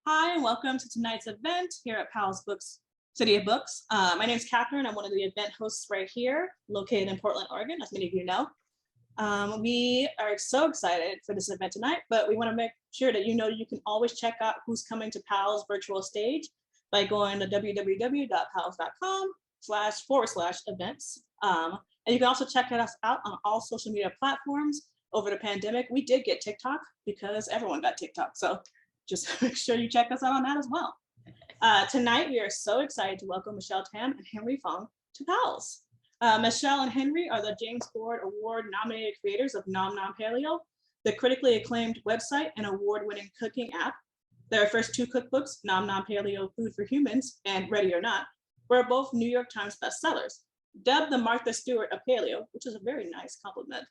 Hi, and welcome to tonight's event here at Powell's Books, City of Books. My name is Catherine. I'm one of the event hosts right here, located in Portland, Oregon, as many of you know. We are so excited for this event tonight, but we want to make sure that you can always check out who's coming to Powell's virtual stage by going to www.powells.com//events. And you can also check us out on all social media platforms. Over the pandemic, we did get TikTok because everyone got TikTok. So just make sure you check us out on that as well. Tonight, we are so excited to welcome Michelle Tam and Henry Fong to Powell's. Michelle and Henry are the James Ford Award nominated creators of Nom Nom Paleo, the critically acclaimed website and award-winning cooking app. Their first two cookbooks, Nom Nom Paleo, Food for Humans, and Ready or Not, were both New York Times bestsellers. Dubbed the Martha Stewart of Paleo, which is a very nice compliment,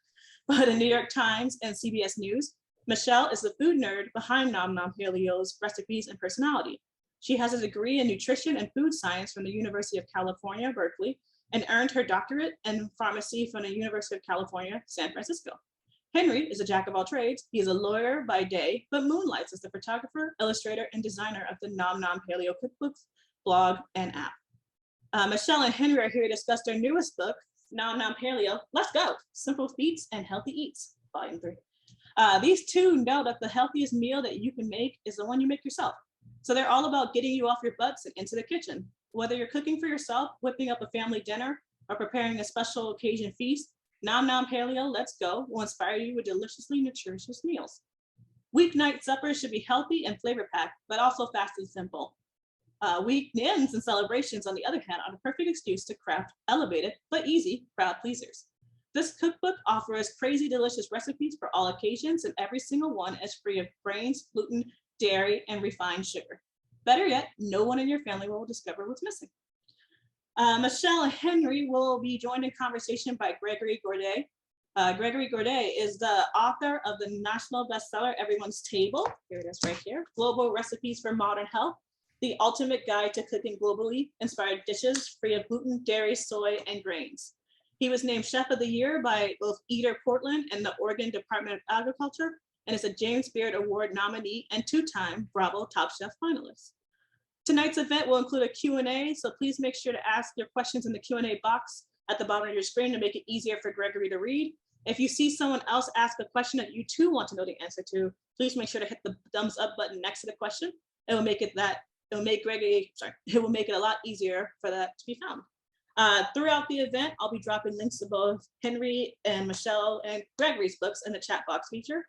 by the New York Times and CBS News, Michelle is the food nerd behind Nom Nom Paleo's recipes and personality. She has a degree in nutrition and food science from the University of California, Berkeley, and earned her doctorate in pharmacy from the University of California, San Francisco. Henry is a jack of all trades. He is a lawyer by day, but moonlights as the photographer, illustrator, and designer of the Nom Nom Paleo cookbooks, blog, and app. Michelle and Henry are here to discuss their newest book, Nom Nom Paleo, Let's Go, Simple Feats and Healthy Eats, Volume 3. These two know that the healthiest meal that you can make is the one you make yourself. So they're all about getting you off your butts and into the kitchen. Whether you're cooking for yourself, whipping up a family dinner, or preparing a special occasion feast, Nom Nom Paleo, Let's Go will inspire you with deliciously nutritious meals. Weeknight suppers should be healthy and flavor-packed, but also fast and simple. Weekends and celebrations, on the other hand, are the perfect excuse to craft elevated but easy crowd pleasers. This cookbook offers crazy delicious recipes for all occasions, and every single one is free of grains, gluten, dairy, and refined sugar. Better yet, no one in your family will discover what's missing. Michelle and Henry will be joined in conversation by Gregory Gourdet. Gregory Gourdet is the author of the national bestseller, Everyone's Table. Here it is right here. Global Recipes for Modern Health, the ultimate guide to cooking globally, inspired dishes free of gluten, dairy, soy, and grains. He was named Chef of the Year by both Eater Portland and the Oregon Department of Agriculture, and is a James Beard Award nominee and two-time Bravo Top Chef finalist. Tonight's event will include a Q&A, so please make sure to ask your questions in the Q&A box at the bottom of your screen to make it easier for Gregory to read. If you see someone else ask a question that you too want to know the answer to, please make sure to hit the thumbs up button next to the question. It will make it a lot easier for that to be found. Throughout the event, I'll be dropping links to both Henry and Michelle and Gregory's books in the chat box feature.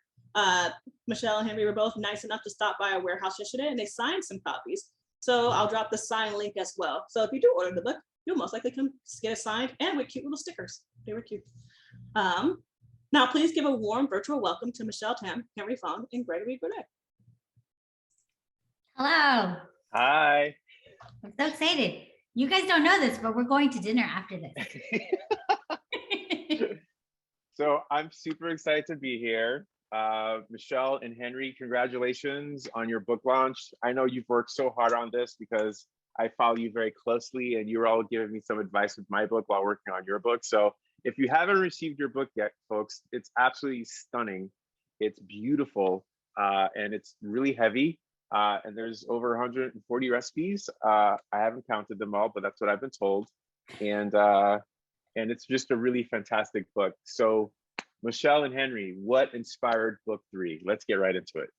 Michelle and Henry were both nice enough to stop by our warehouse yesterday, and they signed some copies. So I'll drop the sign link as well. So if you do order the book, you'll most likely come get it signed and with cute little stickers. They were cute. Now, please give a warm virtual welcome to Michelle Tam, Henry Fong, and Gregory Gourdet. Hello. Hi. I'm so excited. You guys don't know this, but we're going to dinner after this. So I'm super excited to be here. Michelle and Henry, congratulations on your book launch. I know you've worked so hard on this because I follow you very closely, and you were all giving me some advice with my book while working on your book. So if you haven't received your book yet, folks, it's absolutely stunning. It's beautiful, and it's really heavy. And there's over 140 recipes. I haven't counted them all, but that's what I've been told. And it's just a really fantastic book. So Michelle and Henry, what inspired book 3? Let's get right into it.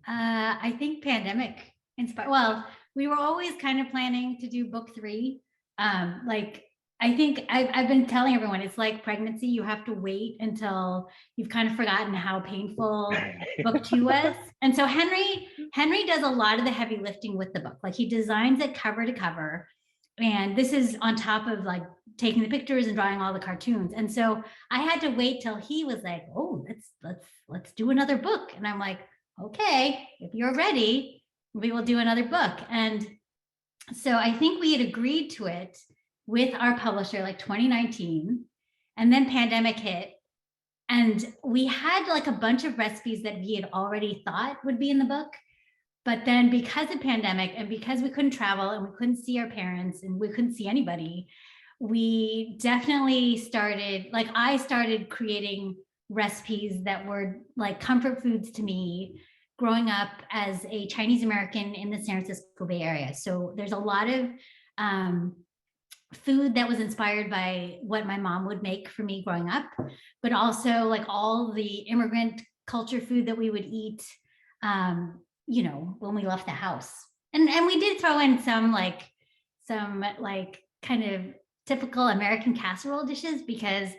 I think pandemic inspired. Well, we were always kind of planning to do book 3. I think I've been telling everyone, it's like pregnancy. You have to wait until you've kind of forgotten how painful book 2 was. And so Henry does a lot of the heavy lifting with the book. Like, he designs it cover to cover. And this is on top of like taking the pictures and drawing all the cartoons. And so I had to wait till he was like, oh, let's do another book. And I'm like, okay, if you're ready, we will do another book. And so I think we had agreed to it with our publisher like 2019, and then pandemic hit. And we had like a bunch of recipes that we had already thought would be in the book. But then because of pandemic and because we couldn't travel and we couldn't see our parents and we couldn't see anybody, we definitely I started creating recipes that were like comfort foods to me growing up as a Chinese American in the San Francisco Bay Area. So there's a lot of food that was inspired by what my mom would make for me growing up, but also like all the immigrant culture food that we would eat, when we left the house. And we did throw in some kind of typical American casserole dishes, because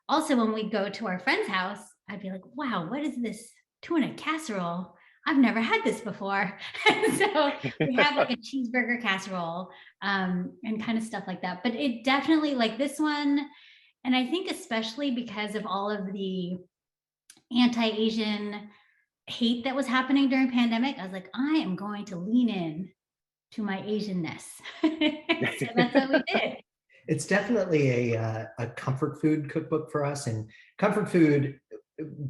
also when we go to our friend's house, I'd be like, wow, what is this tuna casserole? I've never had this before. So we have like a cheeseburger casserole and kind of stuff like that. But it definitely, like this one, and I think especially because of all of the anti-Asian hate that was happening during pandemic, I was like, I am going to lean in to my Asianness. So that's what we did. It's definitely a comfort food cookbook for us, and comfort food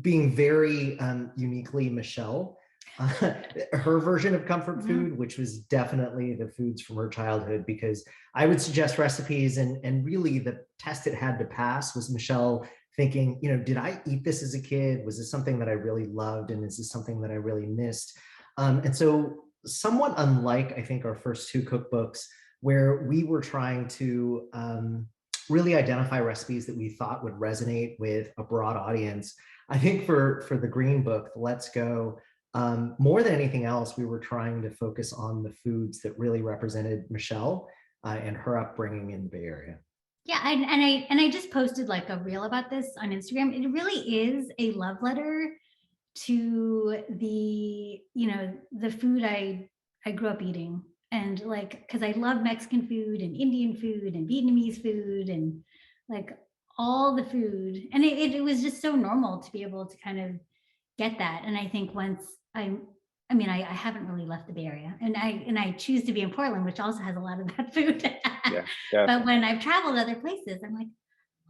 being very uniquely Michelle. Her version of comfort food, which was definitely the foods from her childhood, because I would suggest recipes, and really the test it had to pass was Michelle thinking, did I eat this as a kid? Was this something that I really loved? And is this something that I really missed? And so somewhat unlike, I think, our first two cookbooks, where we were trying to really identify recipes that we thought would resonate with a broad audience, I think for the Green Book, Let's Go, more than anything else, we were trying to focus on the foods that really represented Michelle and her upbringing in the Bay Area. Yeah, and I just posted like a reel about this on Instagram. It really is a love letter to the food I grew up eating, and like, because I love Mexican food and Indian food and Vietnamese food and like all the food, and it was just so normal to be able to kind of get that. And I think once I haven't really left the Bay Area, and I choose to be in Portland, which also has a lot of that food. Yeah. But when I've traveled other places, I'm like,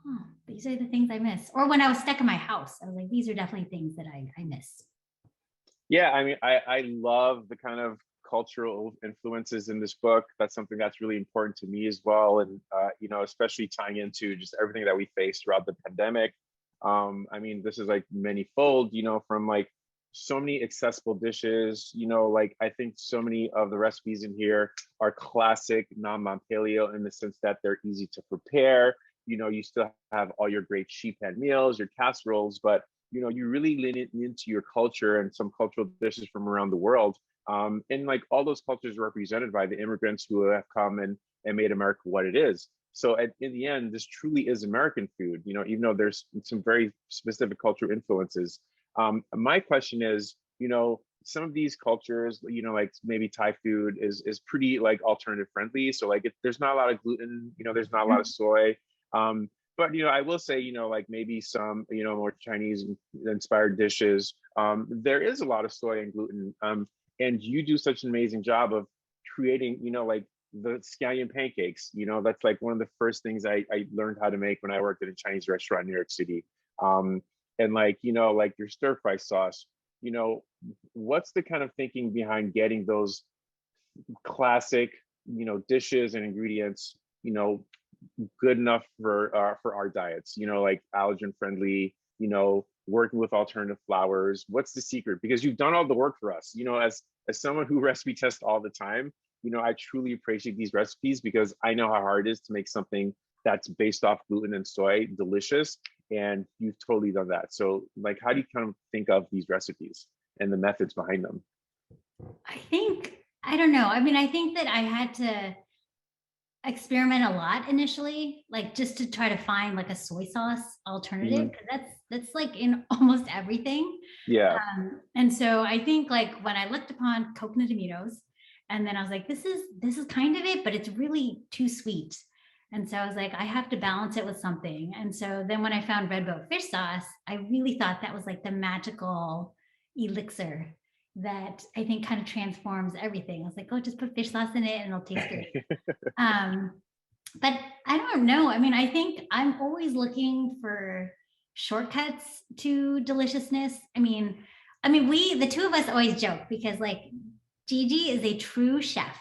oh, these are the things I miss. Or when I was stuck in my house, I was like, these are definitely things that I miss. Yeah, I mean, I love the kind of cultural influences in this book. That's something that's really important to me as well. And, especially tying into just everything that we faced throughout the pandemic. I mean, this is like many-fold, from like so many accessible dishes, like I think so many of the recipes in here are classic Nom Nom Paleo in the sense that they're easy to prepare. You still have all your great sheet pan meals, your casseroles, but you really lean into your culture and some cultural dishes from around the world. And like all those cultures are represented by the immigrants who have come and made America what it is. So in the end, this truly is American food, even though there's some very specific cultural influences. My question is, some of these cultures, like maybe Thai food is pretty like alternative friendly. So like there's not a lot of gluten, there's not a lot of soy. But I will say, like maybe some, more Chinese inspired dishes, there is a lot of soy and gluten. And you do such an amazing job of creating, like the scallion pancakes. That's like one of the first things I learned how to make when I worked at a Chinese restaurant in New York City. And like, like your stir fry sauce, what's the kind of thinking behind getting those classic, dishes and ingredients, good enough for our diets, like allergen friendly, working with alternative flours? What's the secret? Because you've done all the work for us, as someone who recipe tests all the time, I truly appreciate these recipes because I know how hard it is to make something that's based off gluten and soy delicious. And you've totally done that. So like, how do you kind of think of these recipes and the methods behind them? I don't know. I mean, I think that I had to experiment a lot initially, like just to try to find like a soy sauce alternative, because that's like in almost everything. Yeah. And so I think like when I looked upon coconut aminos, and then I was like, this is kind of it, but it's really too sweet. And so I was like, I have to balance it with something. And so then when I found red boat fish sauce, I really thought that was like the magical elixir that I think kind of transforms everything. I was like, oh, just put fish sauce in it and it'll taste great. But I don't know. I mean, I think I'm always looking for shortcuts to deliciousness. I mean, the two of us always joke because like Gigi is a true chef,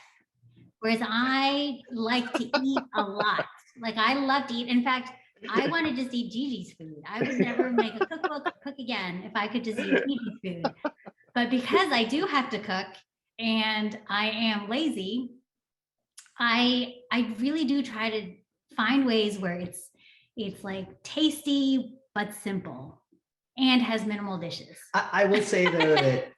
whereas I like to eat a lot. Like I love to eat. In fact, I want to just eat Gigi's food. I would never make a cookbook cook again if I could just eat Gigi's food. But because I do have to cook and I am lazy, I really do try to find ways where it's like tasty but simple and has minimal dishes. I will say though that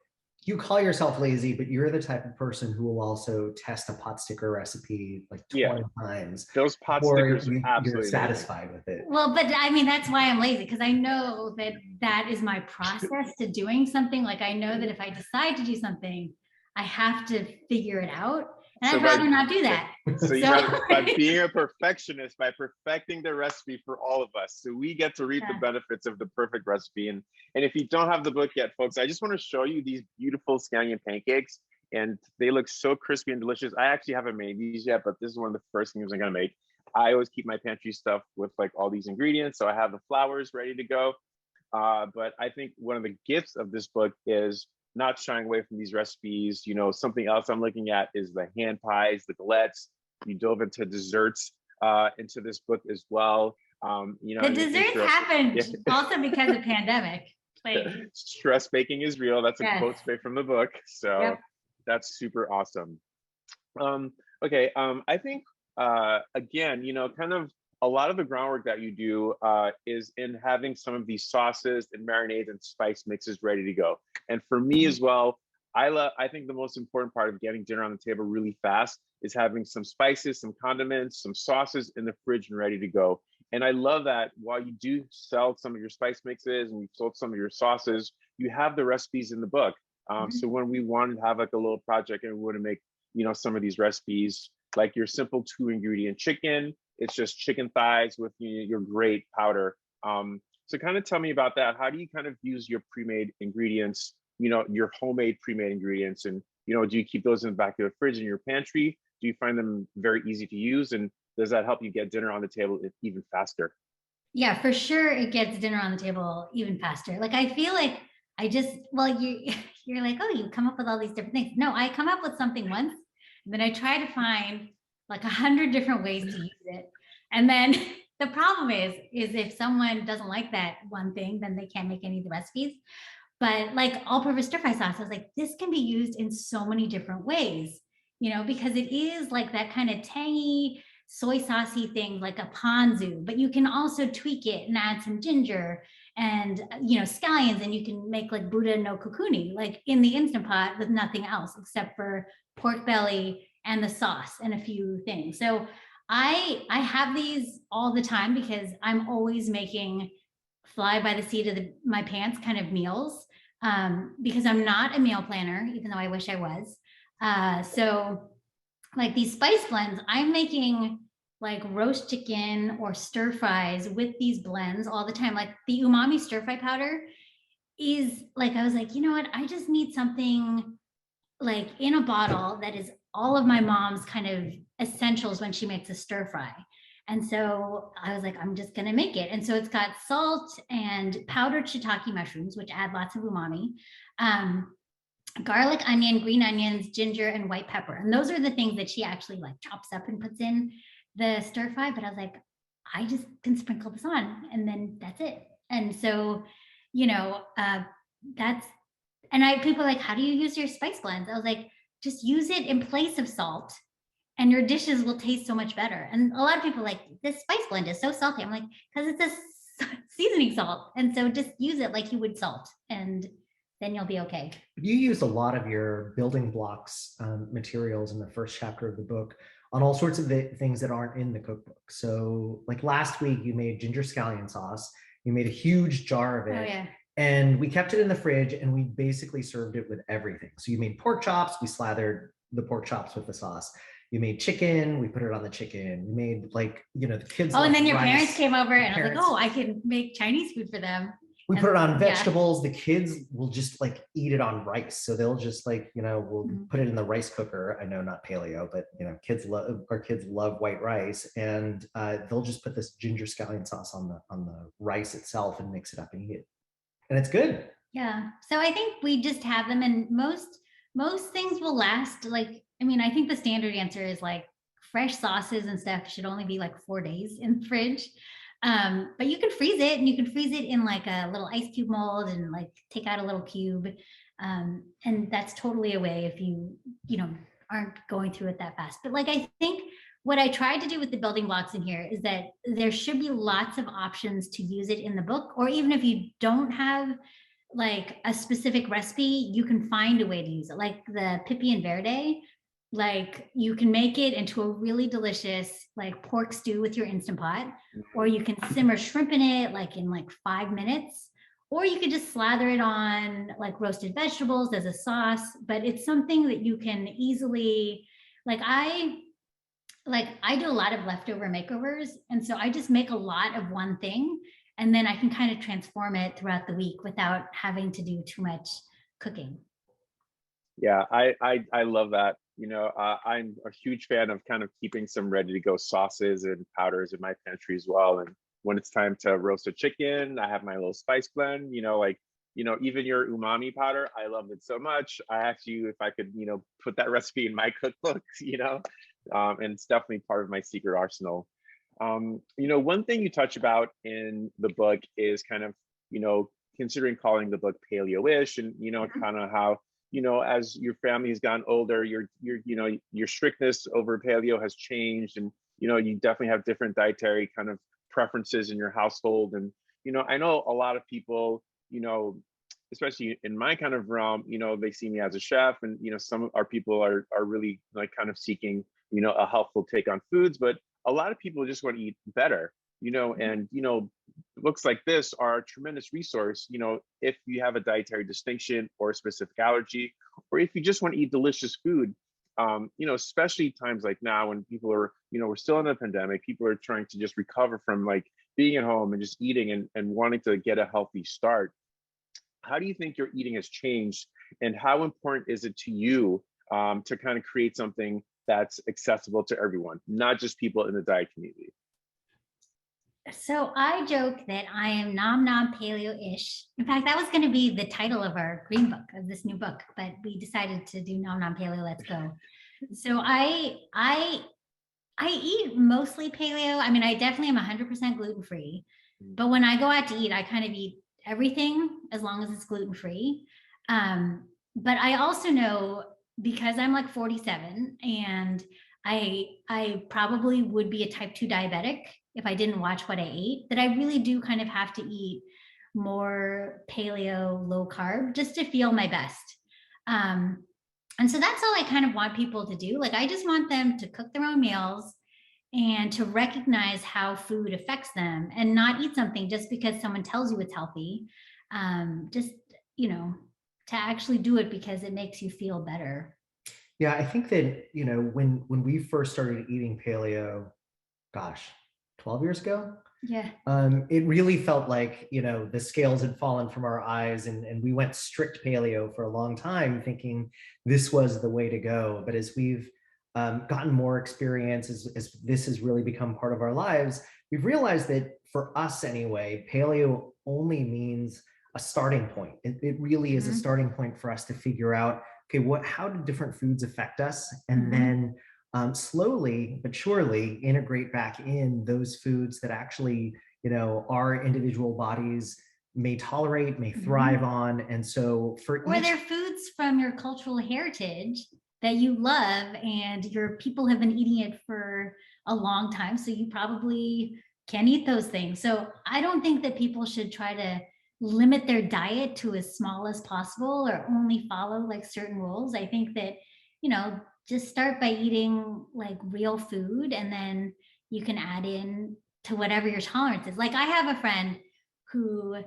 you call yourself lazy, but you're the type of person who will also test a pot sticker recipe like 20 times. Those pot before stickers are absolutely you're satisfied with it. Well, but I mean, that's why I'm lazy, because I know that that is my process to doing something. Like I know that if I decide to do something, I have to figure it out. And So I'd rather not do that. So you by being a perfectionist, by perfecting the recipe for all of us, so we get to reap the benefits of the perfect recipe. And if you don't have the book yet, folks, I just want to show you these beautiful scallion pancakes, and they look so crispy and delicious. I actually haven't made these yet, but this is one of the first things I'm gonna make. I always keep my pantry stuffed with like all these ingredients, so I have the flours ready to go. But I think one of the gifts of this book is not shying away from these recipes. You know, something else I'm looking at is the hand pies, the galettes. You dove into desserts into this book as well. You know, the desserts happened also because of pandemic. Like stress baking is real. That's a quote straight from the book. So that's super awesome. Okay, I think again, you know, kind of a lot of the groundwork that you do is in having some of these sauces and marinades and spice mixes ready to go. And for me as well, I think the most important part of getting dinner on the table really fast is having some spices, some condiments, some sauces in the fridge and ready to go. And I love that while you do sell some of your spice mixes and you've sold some of your sauces, you have the recipes in the book. So when we wanted to have like a little project and we want to make, you know, some of these recipes, like your simple 2-ingredient chicken, it's just chicken thighs with your great powder. So kind of tell me about that. How do you kind of use your pre-made ingredients, you know, your homemade pre-made ingredients? And, you know, do you keep those in the back of the fridge in your pantry? Do you find them very easy to use? And does that help you get dinner on the table even faster? Yeah, for sure. It gets dinner on the table even faster. Like, I feel like you're like, oh, you come up with all these different things. No, I come up with something once, and then I try to find like 100 different ways to use it. And then the problem is if someone doesn't like that one thing, then they can't make any of the recipes. But like all-purpose stir-fry sauce, I was like, this can be used in so many different ways, you know, because it is like that kind of tangy, soy saucy thing, like a ponzu, but you can also tweak it and add some ginger and, you know, scallions, and you can make like Buddha no kokuni, like in the Instant Pot with nothing else except for pork belly and the sauce and a few things. So I have these all the time because I'm always making fly by the seat of my pants kind of meals, because I'm not a meal planner, even though I wish I was. So like these spice blends, I'm making like roast chicken or stir fries with these blends all the time. Like the umami stir fry powder is like, I was like, you know what? I just need something like in a bottle that is all of my mom's kind of essentials when she makes a stir fry. And so I was like, I'm just going to make it. And so it's got salt and powdered shiitake mushrooms, which add lots of umami, garlic, onion, green onions, ginger, and white pepper. And those are the things that she actually like chops up and puts in the stir fry. But I was like, I just can sprinkle this on and then that's it. And so, you know, people are like, how do you use your spice blends? I was like, just use it in place of salt and your dishes will taste so much better. And a lot of people are like, this spice blend is so salty. I'm like, because it's a seasoning salt. And so just use it like you would salt and then you'll be okay. You use a lot of your building blocks materials in the first chapter of the book on all sorts of things that aren't in the cookbook. So like last week, you made ginger scallion sauce. You made a huge jar of it. Oh, yeah. And we kept it in the fridge and we basically served it with everything. So you made pork chops, we slathered the pork chops with the sauce. You made chicken, we put it on the chicken. You made like, you know, the kids. Oh, and then your parents came over and I was like, oh, I can make Chinese food for them. We put it on vegetables. The kids will just like eat it on rice. So they'll just like, you know, we'll put it in the rice cooker. I know not paleo, but you know, our kids love white rice, and they'll just put this ginger scallion sauce on the rice itself and mix it up and eat it. And it's good. Yeah. So I think we just have them, and most things will last. Like, I mean, I think the standard answer is like fresh sauces and stuff should only be like 4 days in the fridge. But you can freeze it, and you can freeze it in like a little ice cube mold and like take out a little cube. And that's totally a way if you aren't going through it that fast. But like, I think what I tried to do with the building blocks in here is that there should be lots of options to use it in the book, or even if you don't have like a specific recipe, you can find a way to use it. Like the Pipi and Verde, like you can make it into a really delicious like pork stew with your Instant Pot, or you can simmer shrimp in it like in like 5 minutes, or you could just slather it on like roasted vegetables as a sauce. But it's something that you can easily, like I do a lot of leftover makeovers. And so I just make a lot of one thing, and then I can kind of transform it throughout the week without having to do too much cooking. Yeah, I love that. I'm a huge fan of kind of keeping some ready to go sauces and powders in my pantry as well. And when it's time to roast a chicken, I have my little spice blend, even your umami powder. I love it so much. I asked you if I could, put that recipe in my cookbook, and it's definitely part of my secret arsenal. One thing you touch about in the book is kind of, considering calling the book paleo-ish, and, kind of how, as your family has gotten older, your strictness over paleo has changed, and, you definitely have different dietary kind of preferences in your household. And, I know a lot of people, especially in my kind of realm, they see me as a chef, and, some of our people are really like kind of seeking, a healthful take on foods, but a lot of people just want to eat better, and, books like this are a tremendous resource, if you have a dietary distinction or a specific allergy, or if you just want to eat delicious food, especially times like now when people are, we're still in a pandemic, people are trying to just recover from like being at home and just eating and wanting to get a healthy start. How do you think your eating has changed, and how important is it to you to kind of create something that's accessible to everyone, not just people in the diet community? So I joke that I am Nom Nom Paleo-ish. In fact, that was going to be the title of our green book, of this new book, but we decided to do Nom Nom Paleo. Let's go. So I eat mostly paleo. I mean, I definitely am 100% gluten-free, but when I go out to eat, I kind of eat everything as long as it's gluten-free. But I also know, because I'm like 47 and I probably would be a type 2 diabetic if I didn't watch what I ate, that I really do kind of have to eat more paleo, low carb, just to feel my best. And so that's all I kind of want people to do. Like, I just want them to cook their own meals and to recognize how food affects them, and not eat something just because someone tells you it's healthy. Just, to actually do it because it makes you feel better. Yeah, I think that, when we first started eating paleo, gosh, 12 years ago, Yeah. it really felt like, the scales had fallen from our eyes, and we went strict paleo for a long time thinking this was the way to go. But as we've gotten more experience, as this has really become part of our lives, we've realized that for us anyway, paleo only means a starting point. It really is a starting point for us to figure out, okay, how do different foods affect us? And then slowly but surely integrate back in those foods that actually, our individual bodies may tolerate, may thrive on. And so or they're foods from your cultural heritage that you love, and your people have been eating it for a long time, so you probably can eat those things. So I don't think that people should try to limit their diet to as small as possible, or only follow like certain rules. I think that, just start by eating like real food, and then you can add in to whatever your tolerance is. Like, I have a friend who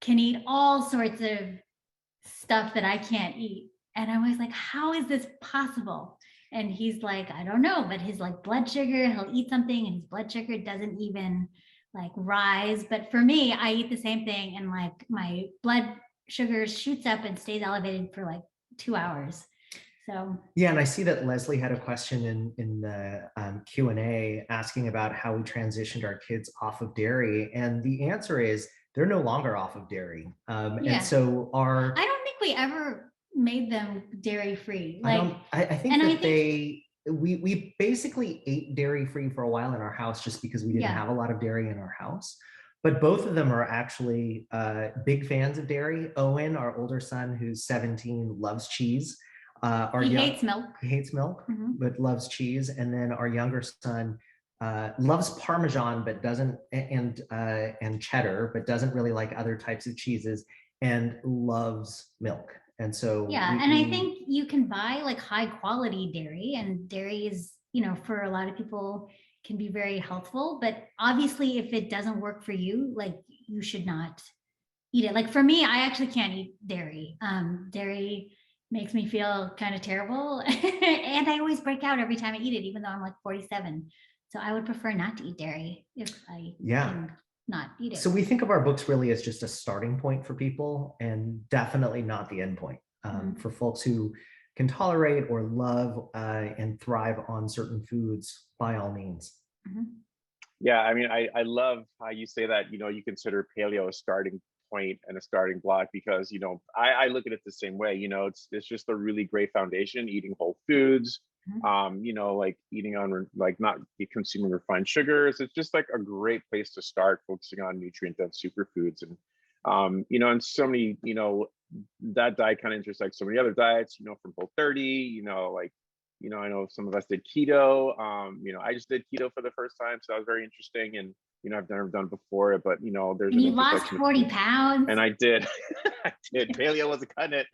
can eat all sorts of stuff that I can't eat. And I'm always like, how is this possible? And he's like, I don't know, but his like blood sugar, he'll eat something and his blood sugar doesn't even like rise. But for me, I eat the same thing, and like my blood sugar shoots up and stays elevated for like 2 hours. So yeah, and I see that Leslie had a question in the Q&A asking about how we transitioned our kids off of dairy, and the answer is they're no longer off of dairy. And so I don't think we ever made them dairy free. Like, I think that we basically ate dairy free for a while in our house, just because we didn't have a lot of dairy in our house. but both of them are actually big fans of dairy. Owen, our older son, who's 17, loves cheese. He hates milk. He hates milk, Mhm. but loves cheese. And then our younger son loves Parmesan, but doesn't, and cheddar, but doesn't really like other types of cheeses, and loves milk. And so Yeah, and I think you can buy like high quality dairy, and dairy is, you know, for a lot of people can be very healthful, but obviously if it doesn't work for you, like you should not eat it. Like for me, I actually can't eat dairy. Dairy makes me feel kind of terrible and I always break out every time I eat it, even though I'm like 47. So I would prefer not to eat dairy if I can not eat it. So we think of our books really as just a starting point for people, and definitely not the end point. For folks who can tolerate or love and thrive on certain foods, by all means. Yeah, I mean, I love how you say that, you know, you consider paleo a starting point and a starting block, because, you know, I look at it the same way. You know, it's just a really great foundation, eating whole foods, you know, like eating on, like not consuming refined sugars. It's just like a great place to start, focusing on nutrient dense superfoods. And you know, and so many, you know, that diet kind of intersects so many other diets, you know, from Whole30, you know, like, you know, I know some of us did keto. You know, I just did keto for the first time, so that was very interesting. And you know, I've never done before it, but you know, there's and you lost 40 pounds. And I did. I did. Paleo wasn't cutting it.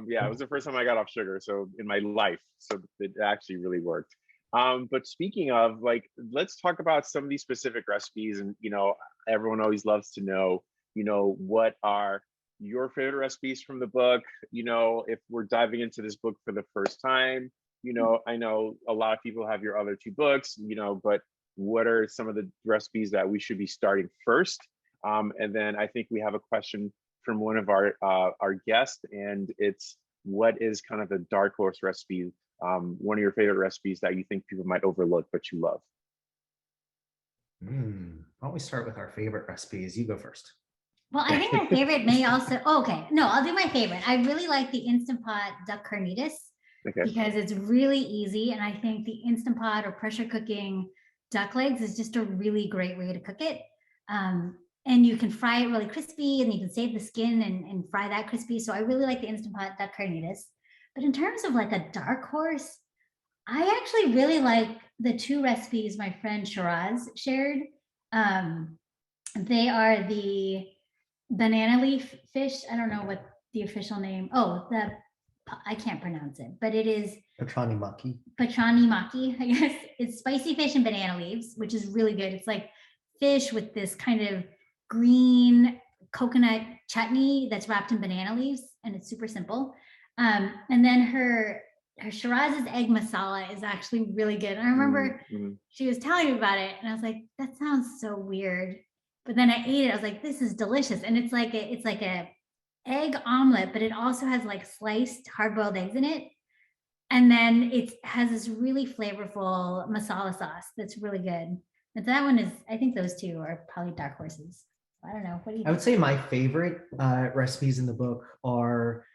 Yeah, it was the first time I got off sugar, so in my life, so it actually really worked. But speaking of, like, let's talk about some of these specific recipes. And you know, everyone always loves to know, you know, what are your favorite recipes from the book. You know, if we're diving into this book for the first time, you know, I know a lot of people have your other two books, you know, but what are some of the recipes that we should be starting first? And then I think we have a question from one of our guests, and it's, what is kind of the dark horse recipe, one of your favorite recipes that you think people might overlook but you love? Why don't we start with our favorite recipes? You go first. Well, I think my favorite may also, okay, no, I'll do my favorite. I really like the Instant Pot duck carnitas because it's really easy. And I think the Instant Pot or pressure cooking duck legs is just a really great way to cook it. And you can fry it really crispy, and you can save the skin and fry that crispy. So I really like the Instant Pot duck carnitas. But in terms of like a dark horse, I actually really like the two recipes my friend Shiraz shared. They are the banana leaf fish. I don't know what the official name. Oh, I can't pronounce it, but it is Patrani maki. Patrani maki, I guess. It's spicy fish and banana leaves, which is really good. It's like fish with this kind of green coconut chutney that's wrapped in banana leaves, and it's super simple. And then her Shiraz's egg masala is actually really good. I remember she was telling me about it, and I was like, that sounds so weird. But then I ate it. I was like, this is delicious. And it's like a egg omelet, but it also has like sliced hard-boiled eggs in it. And then it has this really flavorful masala sauce that's really good. And that one is, I think those two are probably dark horses. I don't know. What do you think? I would say my favorite recipes in the book are,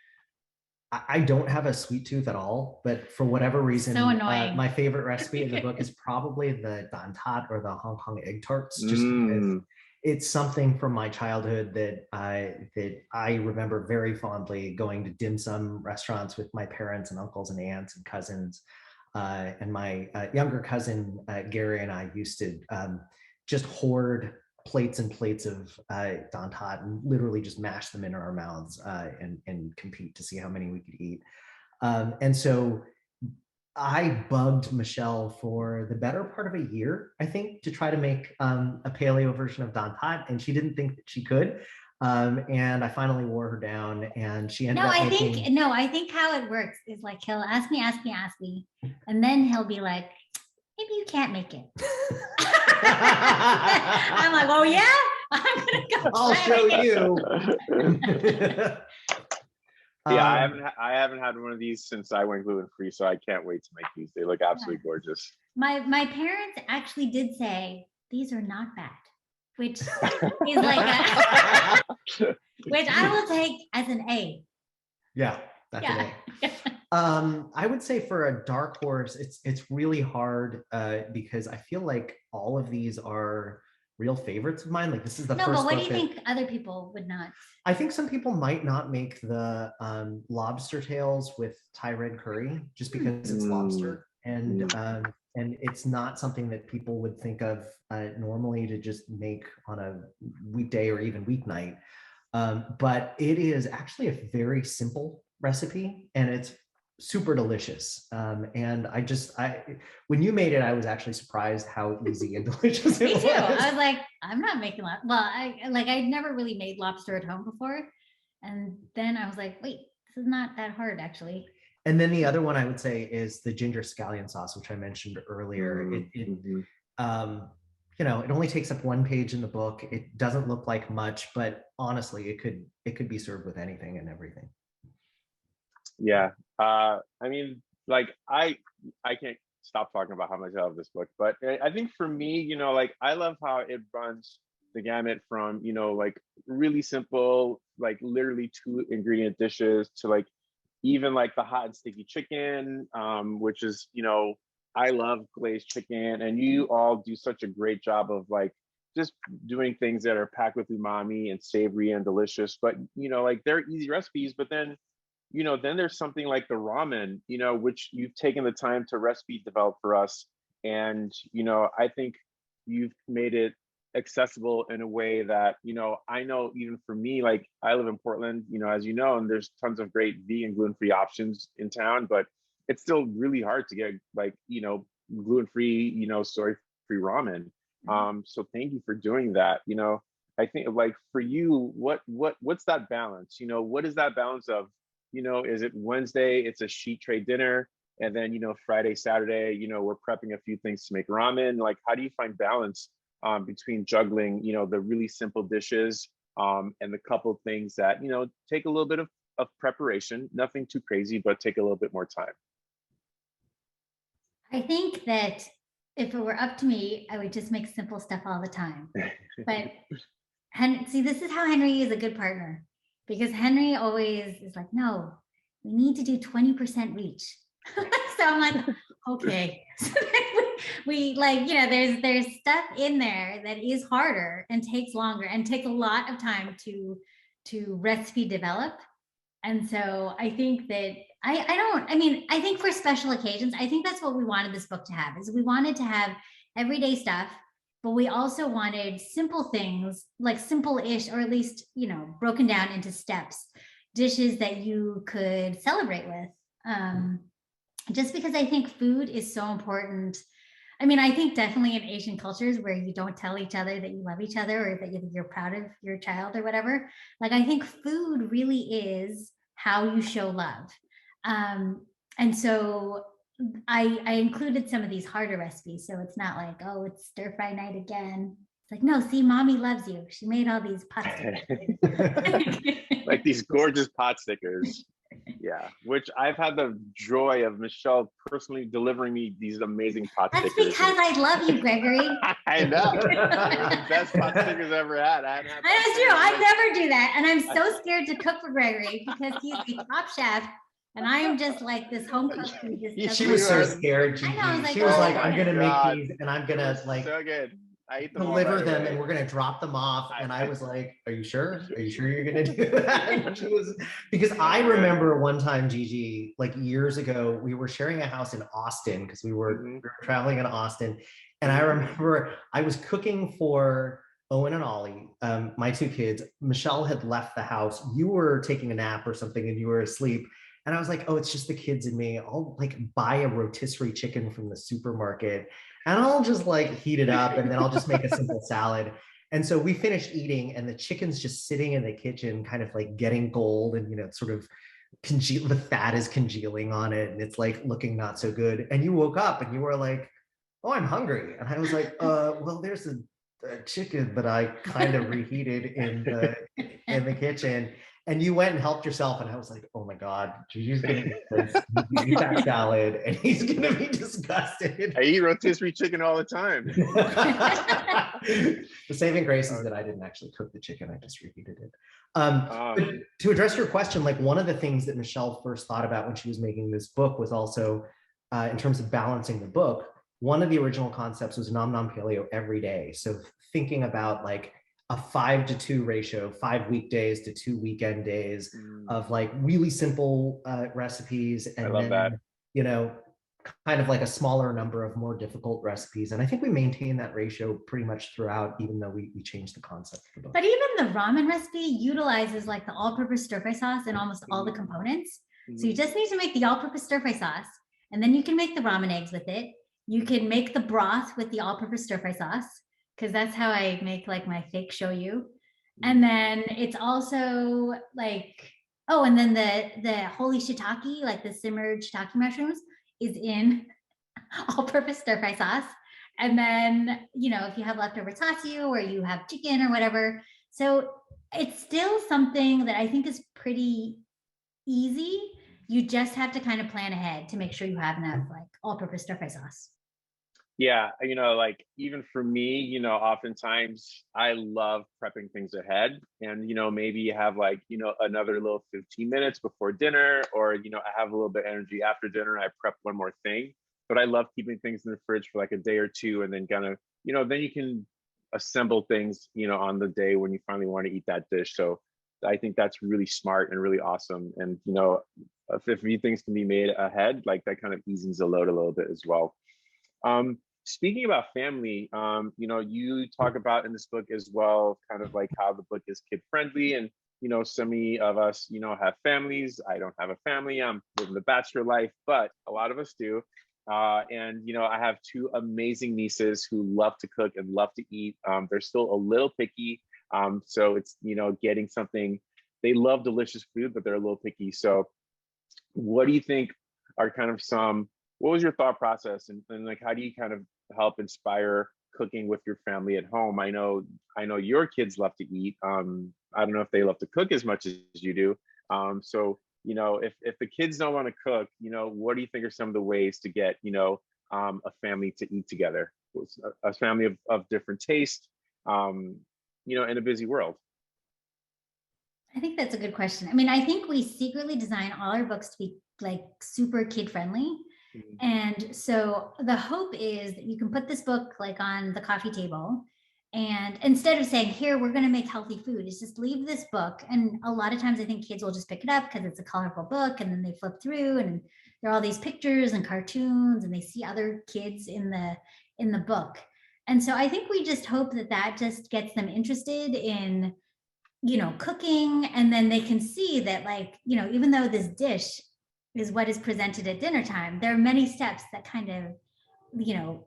I don't have a sweet tooth at all, but for whatever reason, so annoying. My favorite recipe in the book is probably the dan tat, or the Hong Kong egg tarts, just because it's something from my childhood that I remember very fondly, going to dim sum restaurants with my parents and uncles and aunts and cousins. And my younger cousin, Gary, and I used to just hoard plates and plates of dan tat and literally just mash them into our mouths and compete to see how many we could eat. And so I bugged Michelle for the better part of a year, I think, to try to make a paleo version of dan tat, and she didn't think that she could. And I finally wore her down, and she ended up making... I think how it works is like, he'll ask me, and then he'll be like, maybe you can't make it. I'm like, oh yeah, I'm gonna go. I'll show you. Yeah, I haven't had one of these since I went gluten-free, so I can't wait to make these. They look absolutely gorgeous. My parents actually did say these are not bad, which is like which I will take as an A. Yeah, that's an I would say for a dark horse, it's really hard because I feel like all of these are real favorites of mine. Like this is the No, first but what do book you that think other people would not? I think some people might not make the lobster tails with Thai red curry just because it's lobster and it's not something that people would think of normally to just make on a weekday or even weeknight. But it is actually a very simple recipe and it's super delicious. And when you made it, I was actually surprised how easy and delicious it Me was. too. I was like, I'm not making lobster. Well, I'd never really made lobster at home before. And then I was like, wait, this is not that hard actually. And then the other one I would say is the ginger scallion sauce, which I mentioned earlier. You know, it only takes up one page in the book. It doesn't look like much, but honestly, it could be served with anything and everything. Yeah. I mean, like I can't stop talking about how much I love this book, but I think for me, you know, like I love how it runs the gamut from, you know, like really simple, like literally 2 ingredient dishes to like even like the hot and sticky chicken, which is, you know, I love glazed chicken, and you all do such a great job of like just doing things that are packed with umami and savory and delicious. But you know, like they're easy recipes, but then you know, then there's something like the ramen, you know, which you've taken the time to recipe develop for us. And, you know, I think you've made it accessible in a way that, you know, I know even for me, like I live in Portland, you know, as you know, and there's tons of great vegan gluten-free options in town, but it's still really hard to get like, you know, gluten-free, you know, soy-free ramen. So thank you for doing that. You know, I think like for you, what's that balance? You know, what is that balance of, you know, is it Wednesday, it's a sheet tray dinner, and then, you know, Friday, Saturday, you know, we're prepping a few things to make ramen. Like, how do you find balance between juggling, you know, the really simple dishes and the couple things that, you know, take a little bit of preparation, nothing too crazy, but take a little bit more time? I think that if it were up to me, I would just make simple stuff all the time. But see, this is how Henry is a good partner, because Henry always is like, no, we need to do 20% reach. So I'm like, okay. So we like, you know, there's stuff in there that is harder and takes longer and takes a lot of time to recipe develop. And so I think that I think for special occasions, I think that's what we wanted this book to have, is we wanted to have everyday stuff, but we also wanted simple things, like simple-ish, or at least, you know, broken down into steps, dishes that you could celebrate with. Just because I think food is so important. I mean, I think definitely in Asian cultures where you don't tell each other that you love each other or that you're proud of your child or whatever, like I think food really is how you show love. And so I included some of these harder recipes. So it's not like, oh, it's stir fry night again. It's like, no, see, mommy loves you. She made all these pot stickers. Like these gorgeous pot stickers. Yeah, which I've had the joy of Michelle personally delivering me these amazing pot That's stickers. That's because I love you, Gregory. I know. The best pot stickers I ever had. That's true. I never do that. And I'm so scared to cook for Gregory because he's a top chef. And I'm just like this home cook who just She was so scared, Gigi. I know, She was like, oh I'm gonna God. make these and I'm gonna like so good. I ate them deliver right them away. and we're gonna drop them off. And I was like, are you sure? Are you sure you're gonna do that? And she was, because I remember one time, Gigi, like years ago, we were sharing a house in Austin because we were traveling in Austin. And I remember I was cooking for Owen and Ollie, my 2 kids. Michelle had left the house. You were taking a nap or something and you were asleep. And I was like, oh, it's just the kids and me. I'll like buy a rotisserie chicken from the supermarket and I'll just like heat it up and then I'll just make a simple salad. And so we finished eating and the chicken's just sitting in the kitchen, kind of like getting gold and, you know, sort of the fat is congealing on it and it's like looking not so good. And you woke up and you were like, oh, I'm hungry. And I was like, well, there's a chicken that I kind of reheated in the kitchen. And you went and helped yourself, and I was like, oh my God, Gigi's gonna eat this, eat that salad, and he's gonna be disgusted. I eat rotisserie chicken all the time. The saving grace is that I didn't actually cook the chicken, I just reheated it. But to address your question, like one of the things that Michelle first thought about when she was making this book was also, in terms of balancing the book, one of the original concepts was Nom Nom Paleo every day. So thinking about like a 5-to-2 ratio, 5 weekdays to 2 weekend days of like really simple recipes, and I love that. you know, kind of like a smaller number of more difficult recipes. And I think we maintain that ratio pretty much throughout, even though we changed the concept of the book. But even the ramen recipe utilizes like the all-purpose stir-fry sauce in almost all the components. So you just need to make the all-purpose stir-fry sauce, and then you can make the ramen eggs with it. You can make the broth with the all-purpose stir-fry sauce, because that's how I make like my fake shoyu. And then it's also like, oh, and then the holy shiitake, like the simmered shiitake mushrooms, is in all-purpose stir-fry sauce. And then, you know, if you have leftover tatsu or you have chicken or whatever. So it's still something that I think is pretty easy. You just have to kind of plan ahead to make sure you have enough like all-purpose stir-fry sauce. Yeah, you know, like even for me, you know, oftentimes I love prepping things ahead, and you know, maybe you have like, you know, another little 15 minutes before dinner, or you know, I have a little bit of energy after dinner, I prep one more thing. But I love keeping things in the fridge for like a day or two, and then kind of, you know, then you can assemble things, you know, on the day when you finally want to eat that dish. So I think that's really smart and really awesome. And you know, if things can be made ahead, like that kind of eases the load a little bit as well. Speaking about family, you know, you talk about in this book as well, kind of like how the book is kid friendly, and you know, so many of us, you know, have families. I don't have a family. I'm living the bachelor life, but a lot of us do. And you know, I have 2 amazing nieces who love to cook and love to eat. They're still a little picky, so it's, you know, getting something. They love delicious food, but they're a little picky. So, what do you think are kind of some? What was your thought process, and like how do you kind of help inspire cooking with your family at home? I know your kids love to eat. I don't know if they love to cook as much as you do. So you know, if the kids don't want to cook, you know, what do you think are some of the ways to get, you know, a family to eat together, a family of different taste, you know, in a busy world? I think that's a good question. I mean, I think we secretly design all our books to be like super kid friendly. And so the hope is that you can put this book like on the coffee table, and instead of saying, here, we're going to make healthy food, is just leave this book. And a lot of times I think kids will just pick it up because it's a colorful book, and then they flip through and there are all these pictures and cartoons, and they see other kids in the book. And so I think we just hope that that just gets them interested in, you know, cooking. And then they can see that, like, you know, even though this dish is what is presented at dinner time, there are many steps that kind of, you know,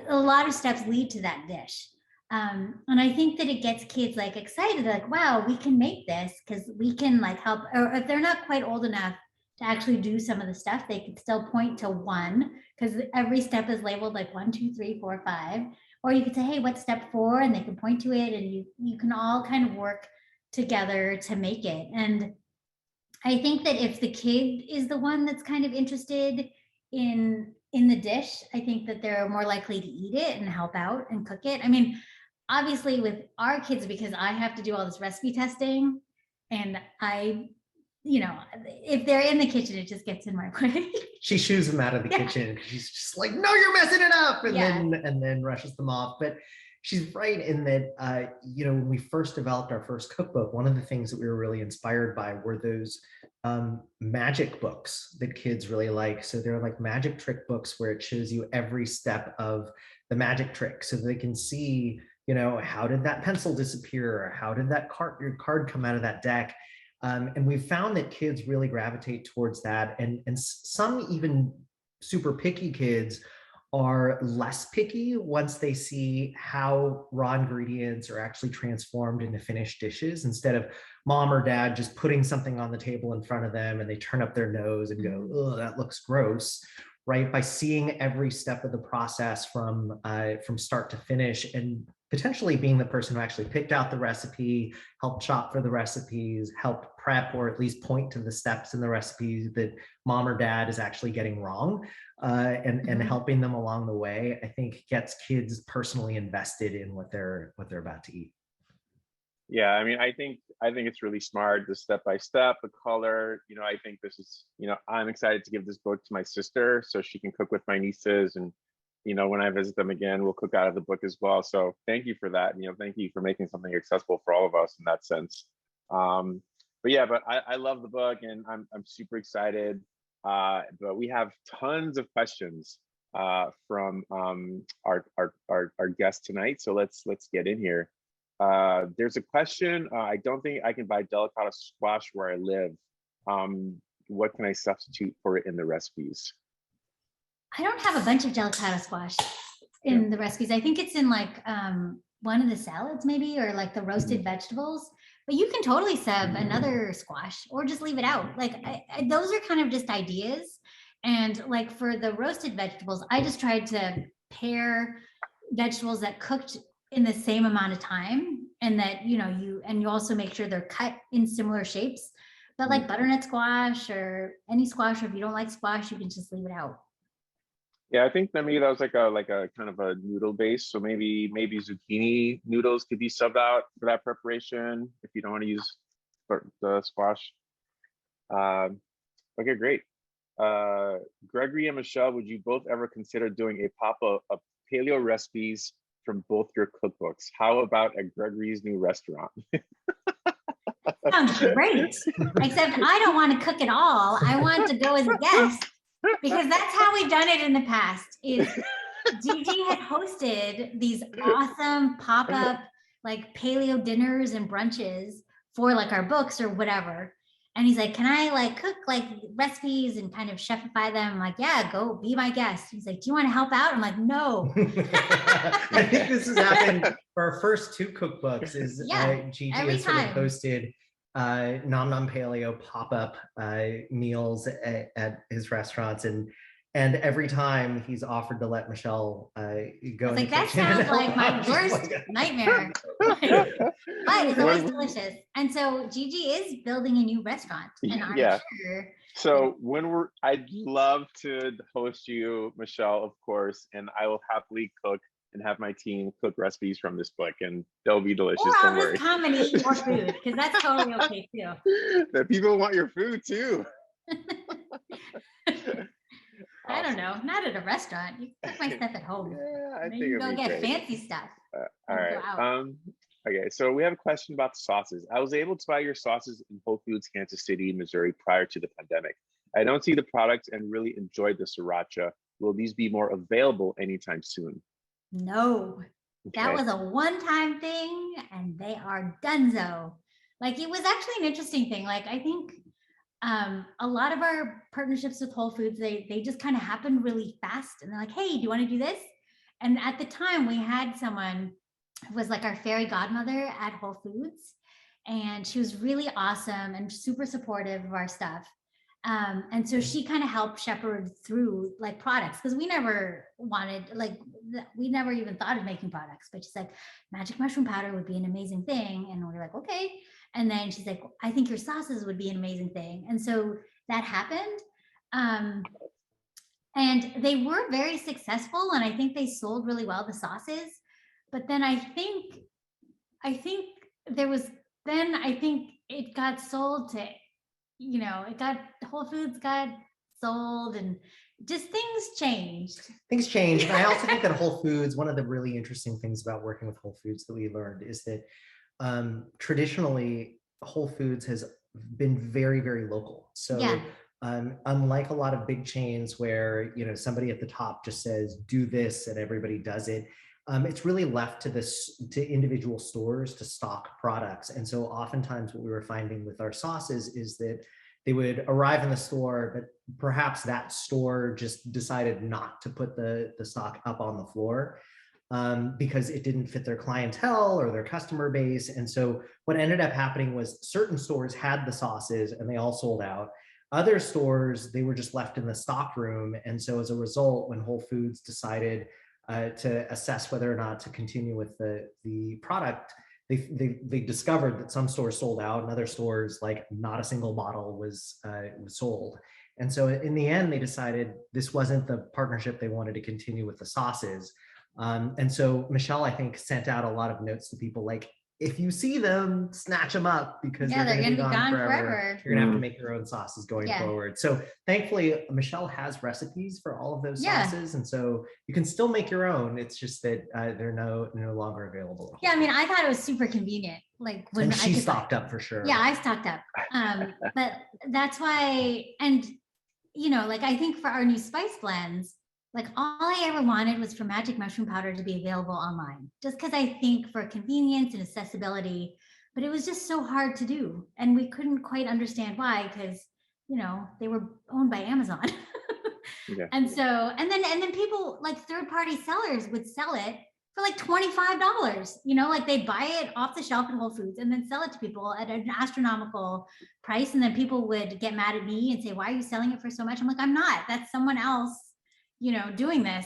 a lot of steps lead to that dish. And I think that it gets kids like excited, like, wow, we can make this, because we can like help. Or if they're not quite old enough to actually do some of the stuff, they can still point to one, because every step is labeled like 1, 2, 3, 4, 5. Or you could say, hey, what's step 4? And they can point to it, and you can all kind of work together to make it. And I think that if the kid is the one that's kind of interested in the dish, I think that they're more likely to eat it and help out and cook it. I mean, obviously with our kids, because I have to do all this recipe testing, and I, you know, if they're in the kitchen, it just gets in my way. She shoos them out of the kitchen. She's just like, no, you're messing it up. And then rushes them off. But she's right in that, you know, when we first developed our first cookbook, one of the things that we were really inspired by were those magic books that kids really like. So they're like magic trick books where it shows you every step of the magic trick, so they can see, you know, how did that pencil disappear? How did that card come out of that deck? And we've found that kids really gravitate towards that. And some even super picky kids are less picky once they see how raw ingredients are actually transformed into finished dishes, instead of mom or dad just putting something on the table in front of them and they turn up their nose and go, oh, that looks gross, right? By seeing every step of the process from start to finish, and potentially being the person who actually picked out the recipe, helped shop for the recipes, helped prep, or at least point to the steps in the recipes that mom or dad is actually getting wrong, and helping them along the way, I think gets kids personally invested in what they're about to eat. Yeah, I mean, I think it's really smart, the step by step, the color. You know, I think this is, you know, I'm excited to give this book to my sister so she can cook with my nieces, and you know, when I visit them again, we'll cook out of the book as well. So thank you for that. You know, thank you for making something accessible for all of us in that sense. But yeah, but I love the book, and I'm super excited. But we have tons of questions from our guest tonight. So let's get in here. There's a question. I don't think I can buy delicata squash where I live. What can I substitute for it in the recipes? I don't have a bunch of delicata squash in the recipes. I think it's in like one of the salads maybe, or like the roasted vegetables, but you can totally sub another squash or just leave it out. Like those are kind of just ideas. And like for the roasted vegetables, I just tried to pair vegetables that cooked in the same amount of time, and that, you know, you also make sure they're cut in similar shapes. But like butternut squash or any squash, or if you don't like squash, you can just leave it out. Yeah, I think maybe that was like a kind of a noodle base. So maybe zucchini noodles could be subbed out for that preparation if you don't want to use the squash. Okay, great. Gregory and Michelle, would you both ever consider doing a pop-up of paleo recipes from both your cookbooks? How about at Gregory's new restaurant? Sounds great. Except I don't want to cook at all. I want to go as a guest, because that's how we've done it in the past. Is Gigi had hosted these awesome pop-up like paleo dinners and brunches for like our books or whatever. And he's like, can I like cook like recipes and kind of chefify them? I'm like, yeah, go be my guest. He's like, do you want to help out? I'm like, no. I think this has happened for our first two cookbooks. Gigi has sort of hosted Nom Nom Paleo pop-up meals at his restaurants, and every time he's offered to let Michelle go. Like, that sounds like my worst nightmare. But it's always delicious. And so Gigi is building a new restaurant, and I'm sure. So I'd love to host you, Michelle, of course, and I will happily cook and have my team cook recipes from this book, and they'll be delicious. Or I'll just come and eat your food, because that's totally okay too. The people want your food too. I don't know, not at a restaurant. You can cook my stuff at home. Yeah, I think you go get great. fancy stuff. All right. Okay, so we have a question about the sauces. I was able to buy your sauces in Whole Foods, Kansas City, Missouri prior to the pandemic. I don't see the products and really enjoyed the sriracha. Will these be more available anytime soon? No, that was a one-time thing, and they are donezo. Like, it was actually an interesting thing. Like, I think a lot of our partnerships with Whole Foods, they just kind of happened really fast, and they're like, hey, do you want to do this? And at the time, we had someone who was like our fairy godmother at Whole Foods, and she was really awesome and super supportive of our stuff. And so she kind of helped shepherd through like products, because we never even thought of making products, but she's like, magic mushroom powder would be an amazing thing. And we were like, okay. And then she's like, I think your sauces would be an amazing thing. And so that happened. And they were very successful, and I think they sold really well, the sauces. But then I think it got sold to, Whole Foods got sold, and just things changed. Things changed. And I also think that Whole Foods, one of the really interesting things about working with Whole Foods that we learned is that traditionally Whole Foods has been very, very local. So unlike a lot of big chains where, somebody at the top just says, do this, and everybody does it. It's really left to individual stores to stock products. And so oftentimes what we were finding with our sauces is that they would arrive in the store, but perhaps that store just decided not to put the stock up on the floor because it didn't fit their clientele or their customer base. And so what ended up happening was certain stores had the sauces and they all sold out. Other stores, they were just left in the stock room. And so as a result, when Whole Foods decided to assess whether or not to continue with the product, they discovered that some stores sold out and other stores, like, not a single bottle was sold. And so in the end, they decided this wasn't the partnership they wanted to continue with the sauces. And so Michelle, I think, sent out a lot of notes to people like, if you see them, snatch them up, because Yeah, they're going to be gone forever. forever. You're going to have to make your own sauces going Yeah. forward. So thankfully, Michelle has recipes for all of those Yeah. sauces. And so you can still make your own. It's just that they're no longer available. Yeah, I mean, I thought it was super convenient. Like when And I she could stocked up for sure. Yeah, I stocked up. But that's why, and you know, like I think for our new spice blends, like all I ever wanted was for magic mushroom powder to be available online, just because I think for convenience and accessibility, but it was just so hard to do. And we couldn't quite understand why, because, you know, they were owned by Amazon. Yeah. And so, and then people, like third-party sellers, would sell it for like $25, you know, like they'd buy it off the shelf in Whole Foods and then sell it to people at an astronomical price. And then people would get mad at me and say, why are you selling it for so much? I'm like, I'm not, that's someone else, you know, doing this.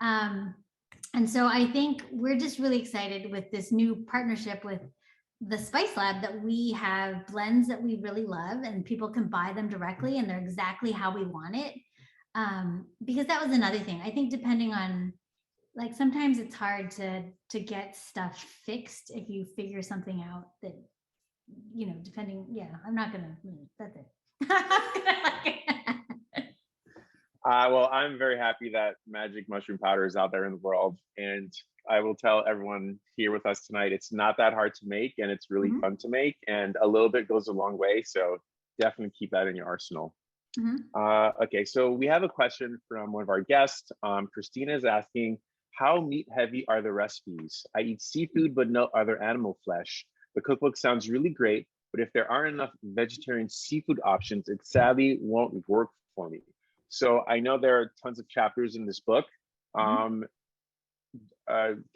And so I think we're just really excited with this new partnership with the Spice Lab, that we have blends that we really love and people can buy them directly and they're exactly how we want it. Because that was another thing. I think depending on, like, sometimes it's hard to get stuff fixed if you figure something out that, you know, depending. Yeah, I'm not gonna. That's it. Well, I'm very happy that magic mushroom powder is out there in the world, and I will tell everyone here with us tonight, it's not that hard to make, and it's really fun to make, and a little bit goes a long way. So definitely keep that in your arsenal. Okay, so we have a question from one of our guests. Christina is asking, how meat heavy are the recipes? I eat seafood, but no other animal flesh. The cookbook sounds really great, but if there aren't enough vegetarian seafood options, it sadly won't work for me. So I know there are tons of chapters in this book. Can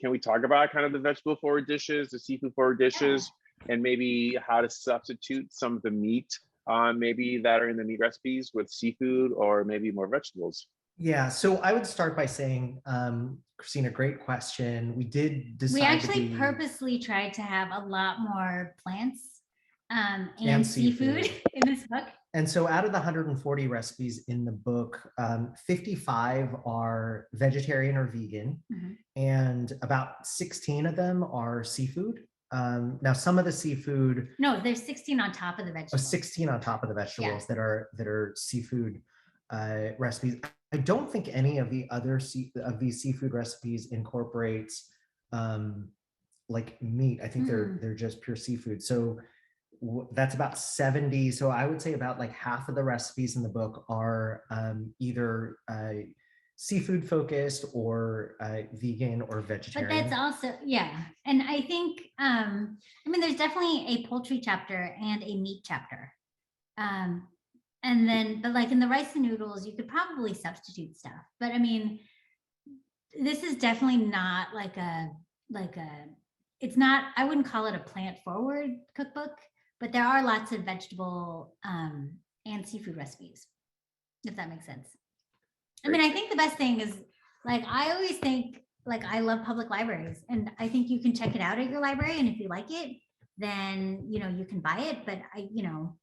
we talk about kind of the vegetable forward dishes, the seafood forward dishes, and maybe how to substitute some of the meat maybe that are in the meat recipes with seafood, or maybe more vegetables? Yeah, so I would start by saying, Christina, great question. We did decide We actually to purposely tried to have a lot more plants and seafood in this book. And so out of the 140 recipes in the book, 55 are vegetarian or vegan, and about 16 of them are seafood. Now, some of the seafood. No, there's 16 on top of the vegetables. 16 on top of the vegetables that are seafood recipes. I don't think any of the other these seafood recipes incorporates like meat. I think they're just pure seafood. So that's about 70. So I would say about like half of the recipes in the book are either seafood focused or vegan or vegetarian. But that's also, and I think I mean, there's definitely a poultry chapter and a meat chapter, and then, but like in the rice and noodles, you could probably substitute stuff. But I mean, this is definitely not like a it's not, I wouldn't call it a plant forward cookbook, but there are lots of vegetable and seafood recipes, if that makes sense. I mean, I think the best thing is, like, I always think, like, I love public libraries, and I think you can check it out at your library, and if you like it, then, you know, you can buy it. But you know,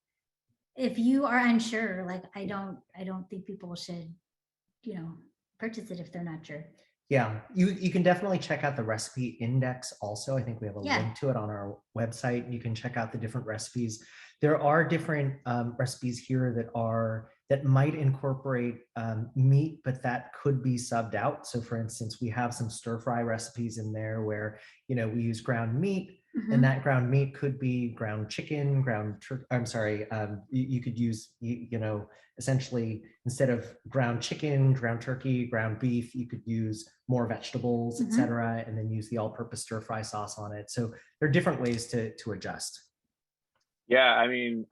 if you are unsure, like, I don't think people should, you know, purchase it if they're not sure. Yeah, you can definitely check out the recipe index also. I think we have a link to it on our website. You can check out the different recipes. There are different recipes here that might incorporate meat, but that could be subbed out. So for instance, we have some stir fry recipes in there where, you know, we use ground meat, and that ground meat could be ground chicken, you could use, you know, essentially instead of ground chicken, ground turkey, ground beef, you could use more vegetables, etc., and then use the all-purpose stir fry sauce on it. So there are different ways to adjust. Yeah, I mean,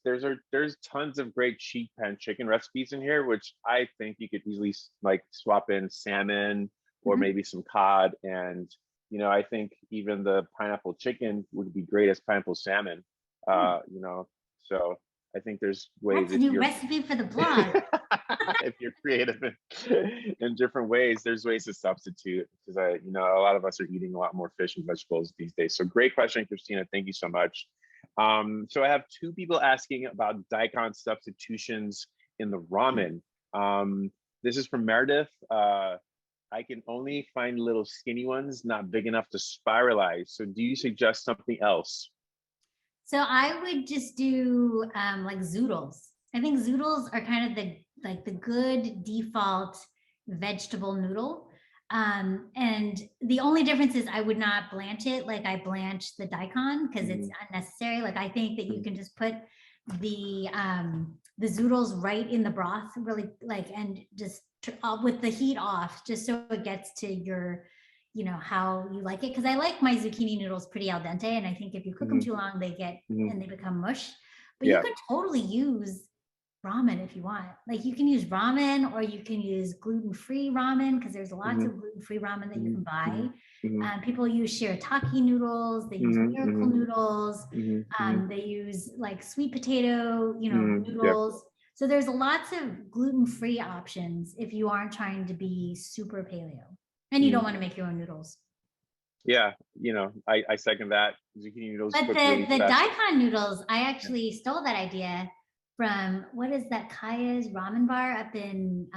there's tons of great sheet pan chicken recipes in here, which I think you could easily like swap in salmon or maybe some cod, and you know, I think even the pineapple chicken would be great as pineapple salmon. You know, so I think there's ways. That's a new recipe for the blog. if you're creative in different ways, there's ways to substitute, because a lot of us are eating a lot more fish and vegetables these days. So great question, Christina. Thank you so much. So I have two people asking about daikon substitutions in the ramen. This is from Meredith. I can only find little skinny ones, not big enough to spiralize. So do you suggest something else? So I would just do like zoodles. I think zoodles are kind of the good default vegetable noodle. And the only difference is I would not blanch it like I blanch the daikon, because it's unnecessary. Like I think that you can just put the zoodles right in the broth, really, like, and just with the heat off, just so it gets to your, how you like it. Because I like my zucchini noodles pretty al dente, and I think if you cook them too long, they get and they become mush. But you could totally use ramen if you want. Like you can use ramen, or you can use gluten-free ramen, because there's lots of gluten-free ramen that you can buy. People use shirataki noodles, they use miracle noodles, they use like sweet potato, noodles. So there's lots of gluten-free options if you aren't trying to be super paleo and you don't want to make your own noodles. Yeah, I second that. Zucchini noodles. But the daikon noodles, I actually stole that idea from, what is that, Kaya's ramen bar up in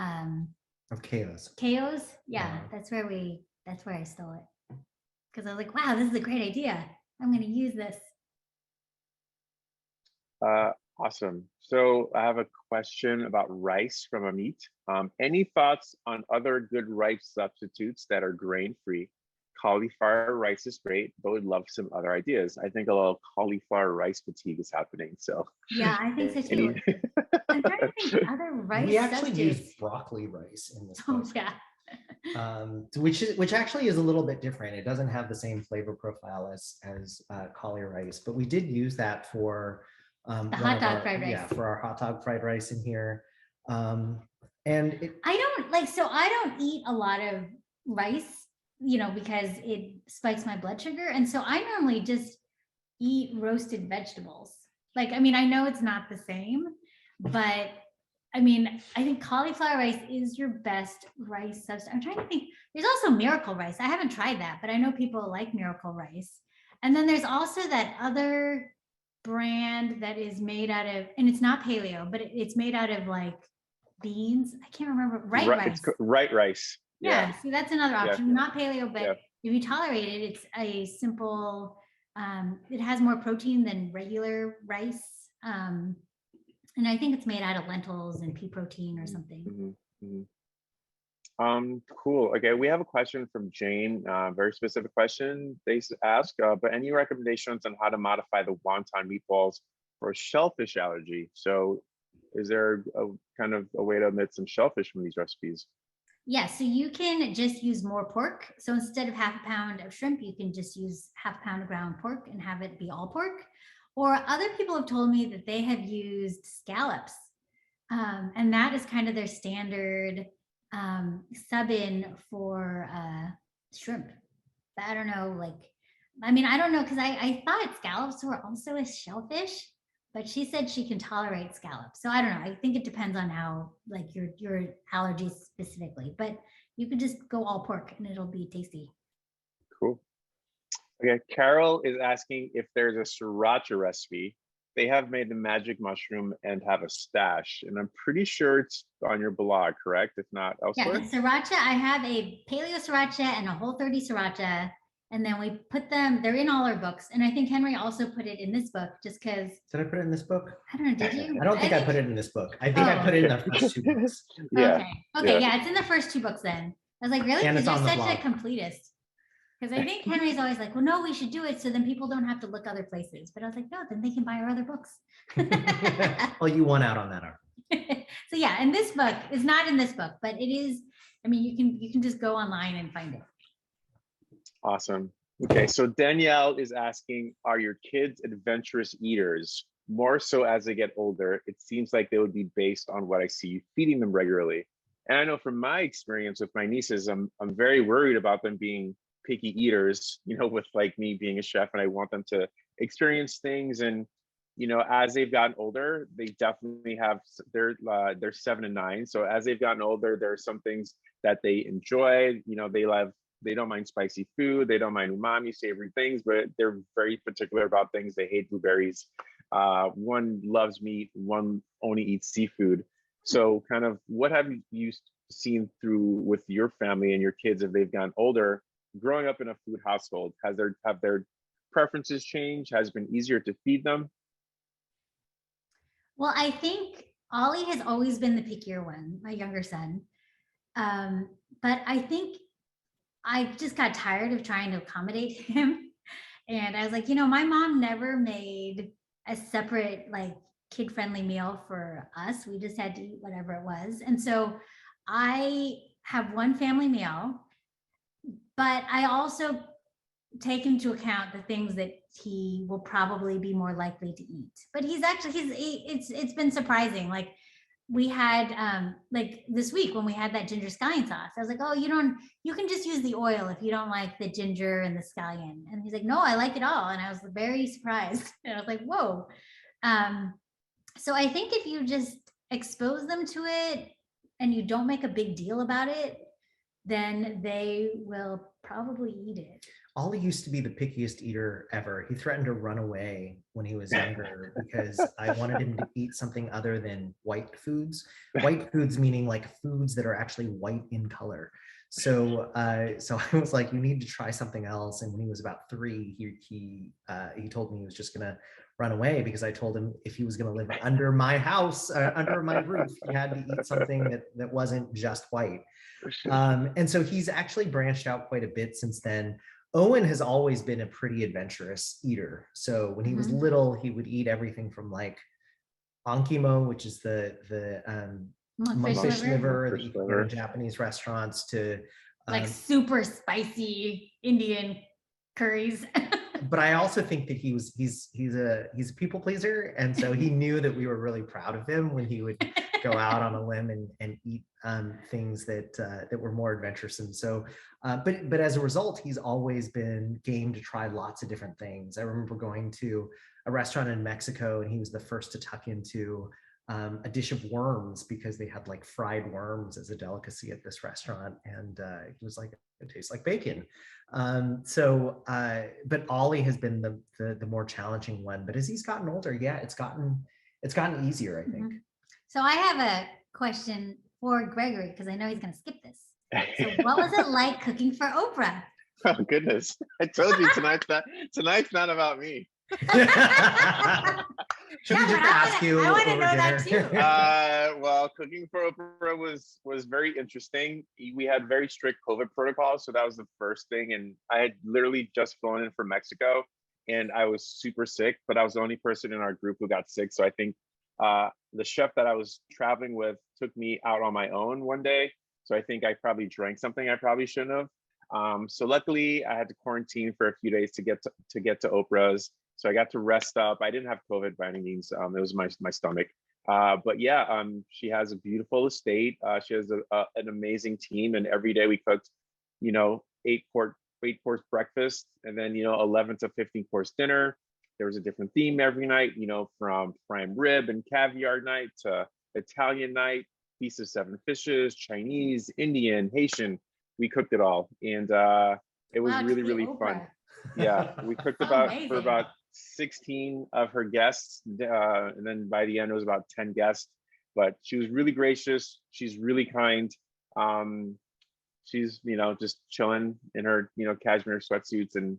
Of chaos. Chaos? Yeah, that's where I stole it. Because I was like, wow, this is a great idea. I'm going to use this. Awesome. So I have a question about rice from Amit. Any thoughts on other good rice substitutes that are grain-free? Cauliflower rice is great, but would love some other ideas. I think a little cauliflower rice fatigue is happening. So yeah, I think so too. I'm trying to think other rice. We actually use broccoli rice in this book. Oh yeah. Which actually is a little bit different. It doesn't have the same flavor profile as cauli rice, but we did use that for the hot dog fried rice. Yeah, for our hot dog fried rice in here. And I don't eat a lot of rice, because it spikes my blood sugar. And so I normally just eat roasted vegetables. Like, I know it's not the same, but I think cauliflower rice is your best rice substitute. I'm trying to think. There's also miracle rice. I haven't tried that, but I know people like miracle rice. And then there's also that other brand that is made out of, and it's not paleo, but it's made out of like beans. I can't remember. Rice. It's right rice. Yeah. See, that's another option. Not paleo, but if you tolerate it, it's a simple. It has more protein than regular rice. And I think it's made out of lentils and pea protein or something. Cool. Okay, we have a question from Jane. Very specific question. They ask, but any recommendations on how to modify the wonton meatballs for a shellfish allergy? So is there a kind of a way to omit some shellfish from these recipes? Yeah, so you can just use more pork. So instead of half a pound of shrimp, you can just use half a pound of ground pork and have it be all pork. Or other people have told me that they have used scallops. And that is kind of their standard sub-in for shrimp. But I don't know, I don't know, because I thought scallops were also a shellfish, but she said she can tolerate scallops. So I don't know. I think it depends on how, your allergies specifically, but you could just go all pork and it'll be tasty. Cool. Okay, Carol is asking if there's a sriracha recipe. They have made the magic mushroom and have a stash, and I'm pretty sure it's on your blog, correct? If not elsewhere. Yeah, the sriracha, I have a paleo sriracha and a Whole30 sriracha, and then we put them, they're in all our books, and I think Henry also put it in this book just because. Did I put it in this book? I don't know, did you? I don't think I put it in this book. I think I put it in the first two books. Yeah. Okay, yeah, it's in the first two books then. I was like, really? And Because it's you're on the such a blog. completist. Because I think Henry's always like, well, no, we should do it so then people don't have to look other places. But I was like, no, then they can buy our other books. Well, you won out on that argument. So yeah, and this book is not in this book, but it is, you can just go online and find it. Awesome. Okay, so Danielle is asking, are your kids adventurous eaters? More so as they get older, it seems like they would be based on what I see you feeding them regularly. And I know from my experience with my nieces, I'm very worried about them being picky eaters, with me being a chef, and I want them to experience things and as they've gotten older, they definitely have they're 7 and 9. So as they've gotten older, there are some things that they enjoy. They don't mind spicy food, they don't mind umami, savory things, but they're very particular about things. They hate blueberries. One loves meat, one only eats seafood. So kind of what have you seen through with your family and your kids as they've gotten older, growing up in a food household? Have their preferences changed? Has it been easier to feed them? Well, I think Ollie has always been the pickier one, my younger son. But I think I just got tired of trying to accommodate him. And I was like, my mom never made a separate, like, kid-friendly meal for us. We just had to eat whatever it was. And so I have one family meal, but I also take into account the things that he will probably be more likely to eat. But it's been surprising. Like, we had like this week when we had that ginger scallion sauce, I was like, oh, you can just use the oil if you don't like the ginger and the scallion. And he's like, no, I like it all. And I was very surprised. And I was like, whoa. So I think if you just expose them to it and you don't make a big deal about it, then they will probably eat it. Ollie used to be the pickiest eater ever. He threatened to run away when he was younger because I wanted him to eat something other than white foods. White foods meaning like foods that are actually white in color. So I was like, you need to try something else. And when he was about 3, he told me he was just gonna run away because I told him if he was gonna live under my house, under my roof, he had to eat something that wasn't just white. And so he's actually branched out quite a bit since then. Owen has always been a pretty adventurous eater. So when he was little, he would eat everything from like ankimo, which is the fish liver that you can go to Japanese restaurants, to like super spicy Indian curries. But I also think that he's a people pleaser, and so he knew that we were really proud of him when he would go out on a limb and eat things that were more adventuresome. So, but as a result, he's always been game to try lots of different things. I remember going to a restaurant in Mexico, and he was the first to tuck into a dish of worms because they had like fried worms as a delicacy at this restaurant, and he was like, it tastes like bacon. But Ollie has been the more challenging one. But as he's gotten older, yeah, it's gotten easier, I think. So I have a question for Gregory, because I know he's going to skip this. So what was it like cooking for Oprah? Oh goodness! I told you tonight's not about me. Should we just ask you? I want to know that too. Well, cooking for Oprah was very interesting. We had very strict COVID protocols, so that was the first thing. And I had literally just flown in from Mexico, and I was super sick. But I was the only person in our group who got sick. So I think the chef that I was traveling with took me out on my own one day. So I think I probably drank something I probably shouldn't have. So luckily, I had to quarantine for a few days to get to Oprah's. So I got to rest up. I didn't have COVID by any means. It was my stomach. But yeah, she has a beautiful estate. She has an amazing team, and every day we cooked, 8-course breakfast, and then 11 to 15-course dinner. There was a different theme every night, from prime rib and caviar night to Italian night, feast of 7 fishes, Chinese, Indian, Haitian. We cooked it all, and it was really, really fun. Yeah, we cooked for about 16 of her guests, and then by the end it was about 10 guests. But she was really gracious. She's really kind. She's just chilling in her cashmere sweatsuits and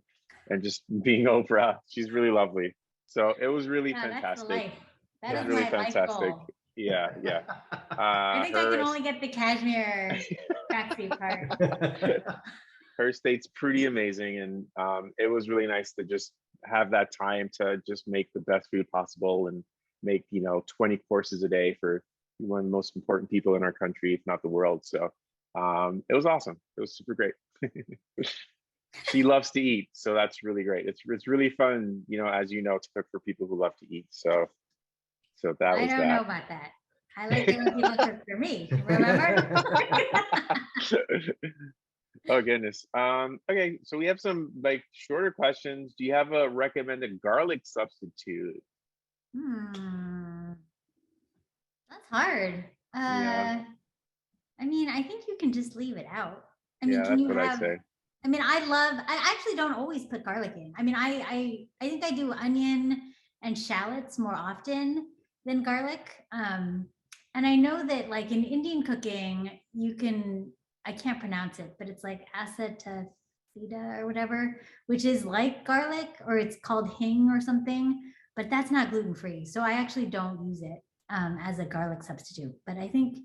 just being Oprah. She's really lovely. So it was really fantastic. That is really my fantastic. Life goal. Yeah. I think I can only get the cashmere tracksuit part. Her estate's pretty amazing, and it was really nice to just have that time to just make the best food possible and make 20 courses a day for one of the most important people in our country, if not the world. So it was awesome. It was super great. She loves to eat, so that's really great. It's really fun, as you know, to cook for people who love to eat. So that was that. I don't know about that. I like it when people cook for me. Remember? Oh goodness. Okay, so we have some like shorter questions. Do you have a recommended garlic substitute? That's hard. Yeah, I mean, I think you can just leave it out. I mean, yeah, can that's you what I have? say. I mean, I actually don't always put garlic in. I mean, I think I do onion and shallots more often than garlic. And I know that like in Indian cooking, you can, I can't pronounce it, but it's like asatafida or whatever, which is like garlic, or it's called hing or something, but that's not gluten free. So I actually don't use it as a garlic substitute. But I think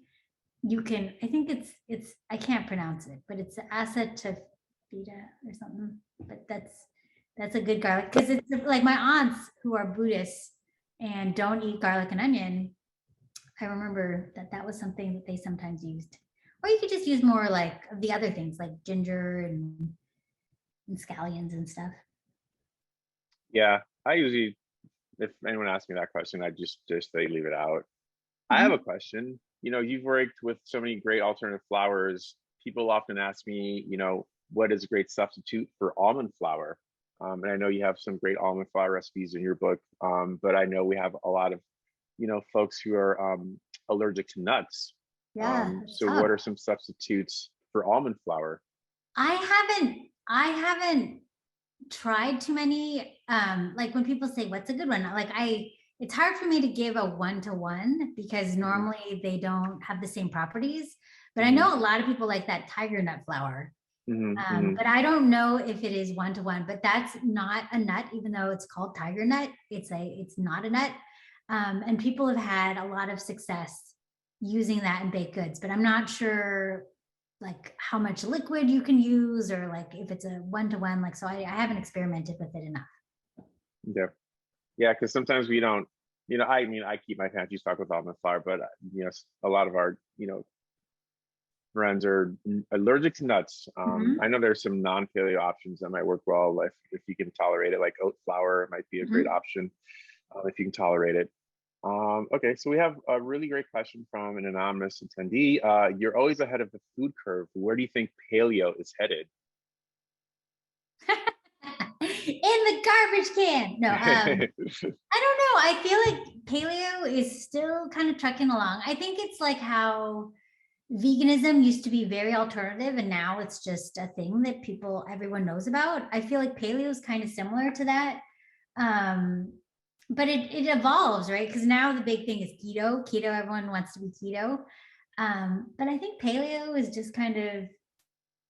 you can, I think it's I can't pronounce it, but it's asatafida or something. But that's a good garlic, because it's like my aunts who are Buddhists and don't eat garlic and onion. I remember that was something that they sometimes used. Or you could just use more like the other things like ginger and scallions and stuff. Yeah, I usually, if anyone asks me that question, I just say leave it out. I have Mhm. a question. You've worked with so many great alternative flours. People often ask me, what is a great substitute for almond flour? And I know you have some great almond flour recipes in your book, but I know we have a lot of, folks who are allergic to nuts. Yeah, it's So tough. what are some substitutes for almond flour? I haven't tried too many. Like when people say what's a good one, like it's hard for me to give a one-to-one because Mhm, normally they don't have the same properties. But I mhm, know a lot of people like that tiger nut flour. mhm, mhm. But I don't know if it is one-to-one, but that's not a nut, even though it's called tiger nut. It's not a nut. And people have had a lot of success using that in baked goods, but I'm not sure like how much liquid you can use, or like if it's a one-to-one. Like, so I haven't experimented with it enough. Yeah, yeah, because sometimes we don't. I mean, I keep my pantry stocked with almond flour, but a lot of our friends are allergic to nuts. I Mhm. know there's some non-paleo options that might work well if you can tolerate it, like oat flour might be a great Mhm. option if you can tolerate it. Okay, so we have a really great question from an anonymous attendee. You're always ahead of the food curve. Where do you think paleo is headed? In the garbage can. No, I don't know. I feel like paleo is still kind of trucking along. I think it's like how veganism used to be very alternative and now it's just a thing that everyone knows about. I feel like paleo is kind of similar to that. Um, but it evolves, right? Because now the big thing is keto. Keto, everyone wants to be keto. But I think paleo is just kind of,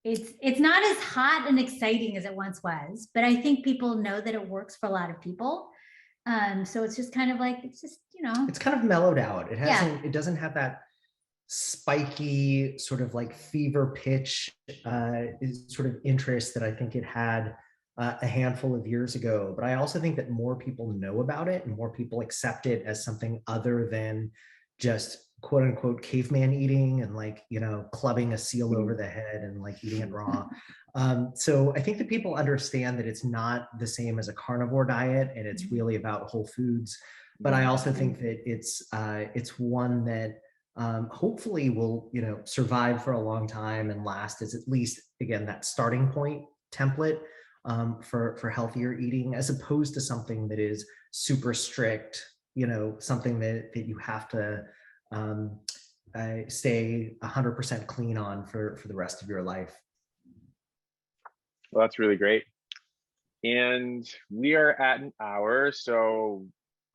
it's not as hot and exciting as it once was, but I think people know that it works for a lot of people. So it's just kind of like, it's just, It's kind of mellowed out. yeah. It doesn't have that spiky sort of like fever pitch sort of interest that I think it had a handful of years ago. But I also think that more people know about it and more people accept it as something other than just quote unquote caveman eating and like, clubbing a seal over the head and like eating it raw. So I think that people understand that it's not the same as a carnivore diet and it's really about whole foods. But I also think that it's one that hopefully will survive for a long time and last as at least again that starting point template for healthier eating, as opposed to something that is super strict, something that you have to stay 100% clean on for the rest of your life. Well, that's really great. And we are at an hour, so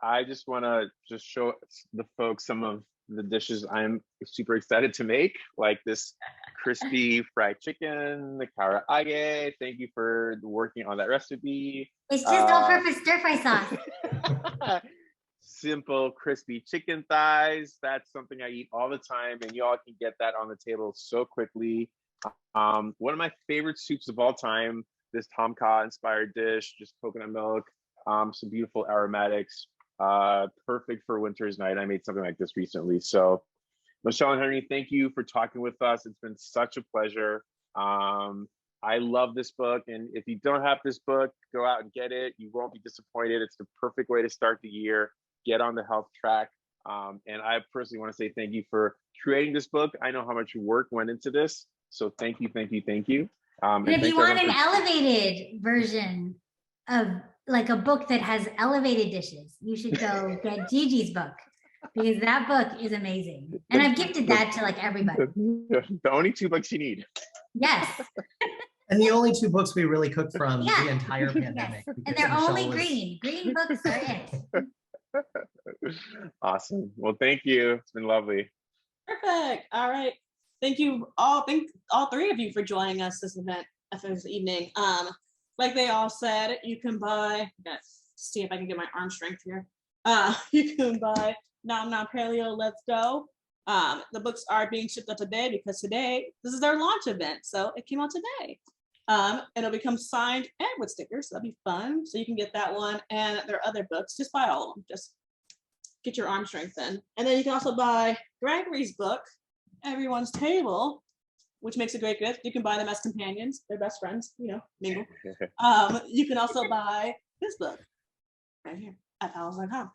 I just want to just show the folks some of the dishes I'm super excited to make, like this crispy fried chicken, the karaage. Thank you for working on that recipe. It's just all-purpose stir-fry Uh, simple crispy chicken thighs. That's something I eat all the time, and y'all can get that on the table so quickly. One of my favorite soups of all time, this Tom Kha inspired dish, just coconut milk, some beautiful aromatics, perfect for winter's night. I made something like this recently. So Michelle and Henry, thank you for talking with us. It's been such a pleasure. I love this book. And if you don't have this book, go out and get it. You won't be disappointed. It's the perfect way to start the year, get on the health track. And I personally want to say thank you for creating this book. I know how much work went into this. So thank you, thank you, thank you. And And if you thanks want everyone an for, elevated version of like a book that has elevated dishes, you should go get Gigi's book, because that book is amazing. And I've gifted that to like everybody. The only 2 books you need. Yes. And the only 2 books we really cooked from Yeah. the entire Yes. pandemic. And because they're Michelle only was- green. Green books are it. Awesome. Well, thank you. It's been lovely. Perfect. All right. Thank you all. Thank all 3 of you for joining us this event this evening. Like they all said, you can buy. Let's see if I can get my arm strength here. You can buy Nom Nom Paleo. Let's go. The books are being shipped out today because today this is their launch event, so it came out today. And it'll become signed and with stickers. So that'll be fun. So you can get that one and their other books. Just buy all of them. Just get your arm strength in. And then you can also buy Gregory's book, Everyone's Table, which makes a great gift. You can buy them as companions. They're best friends, you know, mingle. You can also buy this book right here at Powell.com.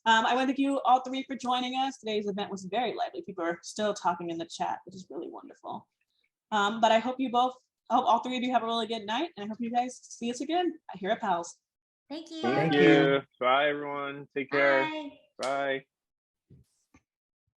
I want to thank you all 3 for joining us. Today's event was very lively. People are still talking in the chat, which is really wonderful. But I hope I hope all 3 of you have a really good night, and I hope you guys see us again here at Powell's. Thank you. Thank Thank you. you. Bye, everyone. Take care. Bye. Bye.